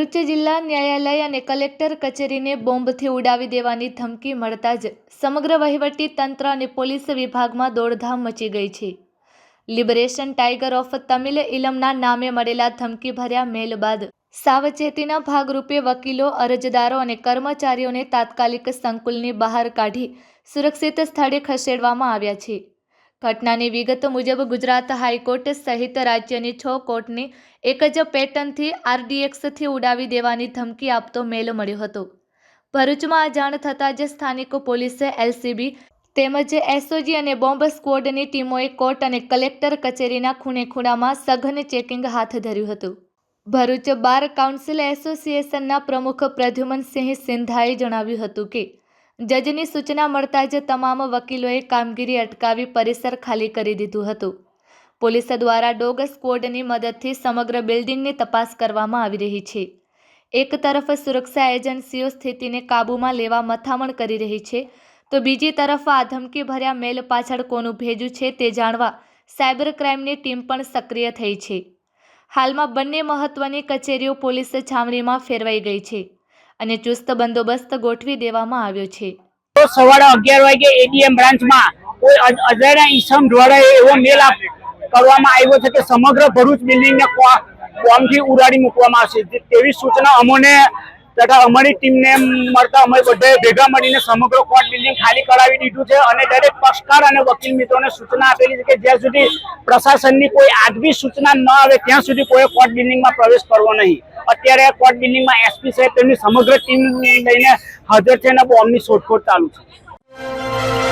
ભરૂચ જિલ્લા ન્યાયાલય અને કલેક્ટર કચેરીને બોમ્બથી ઉડાવી દેવાની ધમકી મળતા જ સમગ્ર વહીવટી તંત્ર અને પોલીસ વિભાગમાં દોડધામ મચી ગઈ છે. લિબરેશન ટાઈગર ઓફ તમિલ ઇલમના નામે મળેલા ધમકીભર્યા મેલ બાદ સાવચેતીના ભાગરૂપે વકીલો, અરજદારો અને કર્મચારીઓને તાત્કાલિક સંકુલની બહાર કાઢી સુરક્ષિત સ્થળે ખસેડવામાં આવ્યા છે. ઘટનાની વિગત મુજબ ગુજરાત હાઈકોર્ટ સહિત રાજ્યની 6 કોર્ટને એક જ પેટર્નથી RDXથી ઉડાવી દેવાની ધમકી આપતો મેલ મળ્યો હતો. ભરૂચમાં આ જાણ થતાં જ સ્થાનિક પોલીસે LCB તેમજ SOG અને બોમ્બ સ્ક્વોડની ટીમોએ કોર્ટ અને કલેક્ટર કચેરીના ખૂણે-ખૂણામાં સઘન ચેકિંગ હાથ ધર્યું હતું. ભરૂચ બાર કાઉન્સિલ એસોસિએશનના પ્રમુખ પ્રદ્યુમનસિંહ સિંધાએ જણાવ્યું હતું કે જજની સૂચના મળતા જ તમામ વકીલોએ કામગીરી અટકાવી પરિસર ખાલી કરી દીધું હતું. પોલીસ દ્વારા ડોગ સ્ક્વોડની મદદથી સમગ્ર બિલ્ડિંગની તપાસ કરવામાં આવી રહી છે. એક તરફ સુરક્ષા એજન્સીઓ સ્થિતિને કાબૂમાં લેવા મથામણ કરી રહી છે, તો બીજી તરફ આ ધમકીભર્યા મેલ પાછળ કોનું ભેજું છે તે જાણવા સાયબર ક્રાઇમની ટીમ પણ સક્રિય થઈ છે. હાલમાં બંને મહત્વની કચેરીઓ પોલીસ છાવણીમાં ફેરવાઈ ગઈ છે અને ચુસ્ત બંદોબસ્ત ગોઠવી દેવામાં આવ્યો છે. તો સવારે 11 વાગે ADM બ્રાન્ચમાં કોઈ અજાણ્યા ઈસમ દ્વારા એવો મેલ કરવામાં આવ્યો છે કે સમગ્ર ભરૂચ બિલ્ડિંગને બોમ્બથી ઉડાડી મૂકવામાં આવશે તેવી સૂચના અમોને તથા અમારી ટીમને મળતા અમે બધાએ ભેગા મળીને સમગ્ર કોર્ટ બિલ્ડિંગ ખાલી કરાવી દીધું છે અને દરેક પક્ષકાર અને વકીલ મિત્રોને સૂચના આપેલી છે કે જ્યાં સુધી પ્રશાસનની કોઈ આગવી સૂચના ન આવે ત્યાં સુધી કોઈ કોર્ટ બિલ્ડિંગમાં પ્રવેશ કરવો નહીં. અત્યારે કોર્ટ બિલ્ડિંગમાં SP સાહેબ તેમની સમગ્ર ટીમ લઈને હાજર છે અને બોમ્બની શોધખોળ ચાલુ છે.